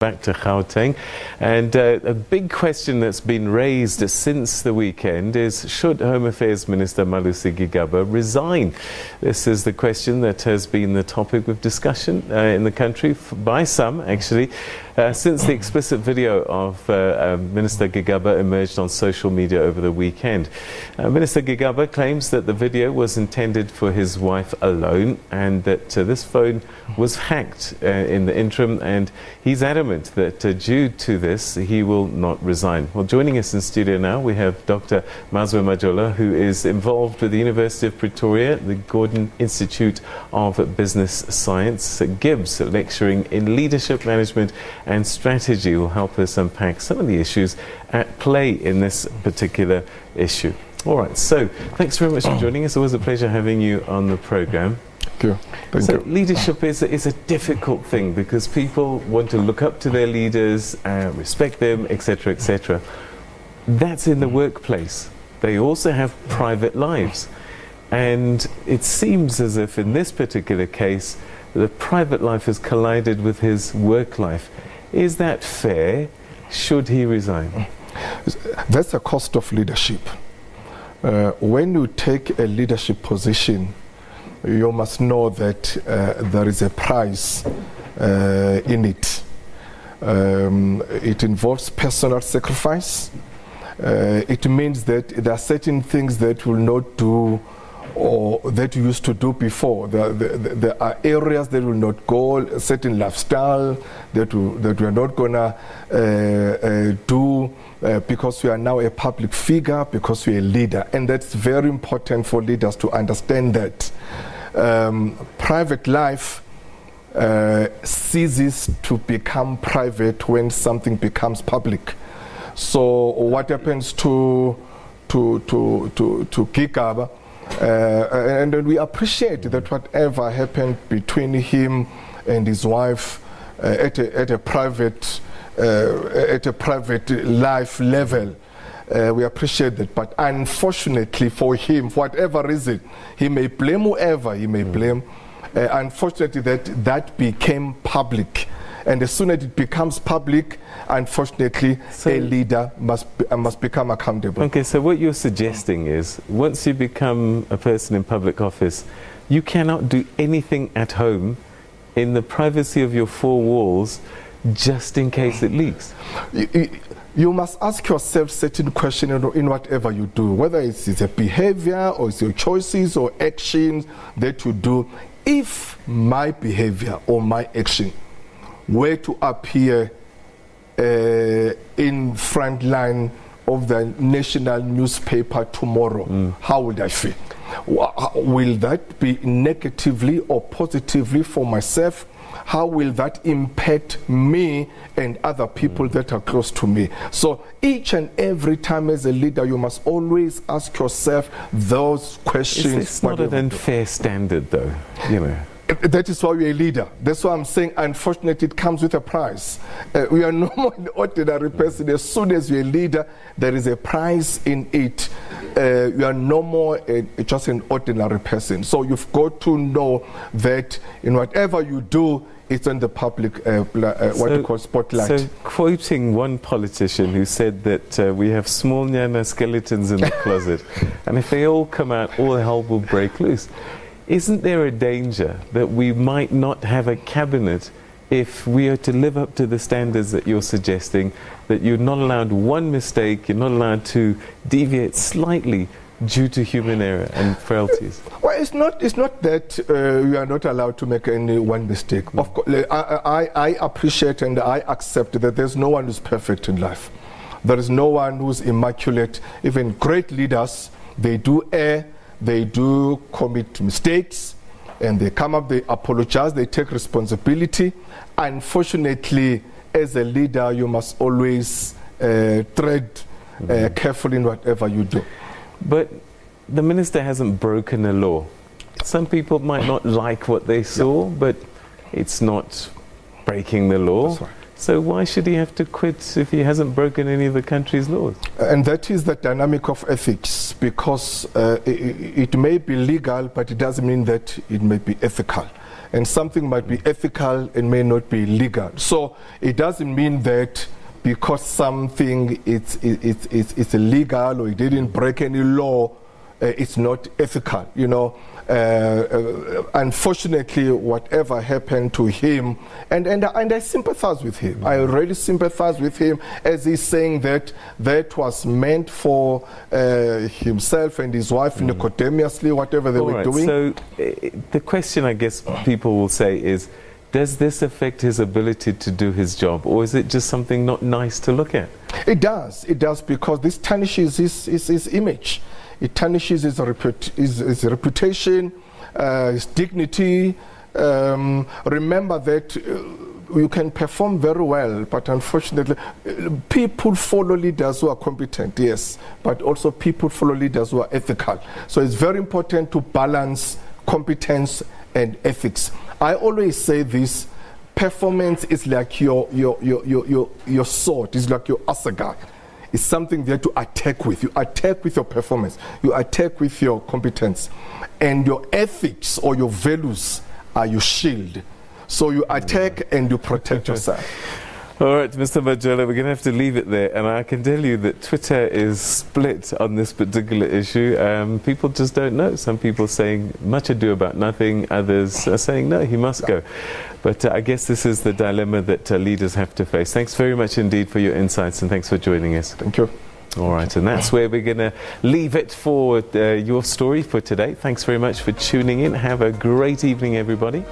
Back to Gauteng, and a big question that's been raised since the weekend is, should Home Affairs Minister Malusi Gigaba resign? This is the question that has been the topic of discussion in the country by some, actually, since the explicit video of Minister Gigaba emerged on social media over the weekend. Minister Gigaba claims that the video was intended for his wife alone, and that this phone was hacked in the interim, and he's adamant that due to this he will not resign. Well, joining us in studio now we have Dr. Mazwe Majola, who is involved with the University of Pretoria, the Gordon Institute of Business Science, GIBS, lecturing in leadership management and strategy, will help us unpack some of the issues at play in this particular issue. All right, so thanks very much for joining us. Always a pleasure having you on the program. Thank you. Leadership is a difficult thing because people want to look up to their leaders, respect them, etc., etc. That's in the workplace. They also have private lives. And it seems as if in this particular case, the private life has collided with his work life. Is that fair? Should he resign? That's the cost of leadership. When you take a leadership position, you must know that there is a price in it. It involves personal sacrifice. It means that there are certain things that you will not do or that you used to do before. There are areas that will not go, a certain lifestyle that we are not going to do because we are now a public figure, because we are a leader. And that's very important for leaders to understand that. Private life ceases to become private when something becomes public. So what happens to Gigaba, and we appreciate that whatever happened between him and his wife at a private life level, we appreciate that. But unfortunately for him, for whatever reason, he may blame whoever he may blame. Unfortunately, that became public. And as soon as it becomes public, unfortunately, a leader must become accountable. Okay, so what you're suggesting is, once you become a person in public office, you cannot do anything at home in the privacy of your four walls just in case it leaks. You must ask yourself certain questions in whatever you do, whether it's a behavior or it's your choices or actions that you do. If my behavior or my action were to appear in front line of the national newspaper tomorrow, how would I feel? Will that be negatively or positively for myself? How will that impact me and other people that are close to me? So each and every time as a leader, you must always ask yourself those questions. It's not an unfair standard, though, you know. That is why we're a leader. That's why I'm saying, unfortunately, it comes with a price. We are no more an ordinary person. As soon as you're a leader, there is a price in it. You are no more just an ordinary person. So you've got to know that in whatever you do, it's on the public, what you call spotlight. So quoting one politician who said that we have small nyana skeletons in the closet, and if they all come out, all hell will break loose. Isn't there a danger that we might not have a cabinet if we are to live up to the standards that you're suggesting, that you're not allowed one mistake, you're not allowed to deviate slightly due to human error and frailties? Well, it's not that we are not allowed to make any one mistake. Of course, I appreciate and I accept that there's no one who's perfect in life. There is no one who's immaculate. Even great leaders, they do err. They do commit mistakes, and they come up, they apologize, they take responsibility. Unfortunately, as a leader, you must always tread carefully in whatever you do. But the minister hasn't broken a law. Some people might not like what they saw, but it's not breaking the law. That's right. So why should he have to quit if he hasn't broken any of the country's laws? And that is the dynamic of ethics, because it may be legal, but it doesn't mean that it may be ethical. and something might be ethical and may not be legal. So it doesn't mean that because something it's illegal or it didn't break any law, it's not ethical. You know, unfortunately, whatever happened to him, and I sympathize with him. I really sympathize with him, as he's saying that was meant for himself and his wife, nicodemously, whatever they were doing. So the question, I guess, people will say is, does this affect his ability to do his job, or is it just something not nice to look at? It does, because this tarnishes his image. It tarnishes his reputation, his dignity. Remember that you can perform very well, but unfortunately, people follow leaders who are competent, yes, but also people follow leaders who are ethical. So it's very important to balance competence and ethics. I always say this: performance is like your sword, it's like your assegai. It's something there to attack with. You attack with your performance, you attack with your competence, and your ethics or your values are your shield. So you attack and you protect yourself. All right, Mr. Majola, we're going to have to leave it there. And I can tell you that Twitter is split on this particular issue. People just don't know. Some people saying much ado about nothing. Others are saying, no, he must go. But I guess this is the dilemma that leaders have to face. Thanks very much indeed for your insights, and thanks for joining us. Thank you. All right, and that's where we're going to leave it for your story for today. Thanks very much for tuning in. Have a great evening, everybody.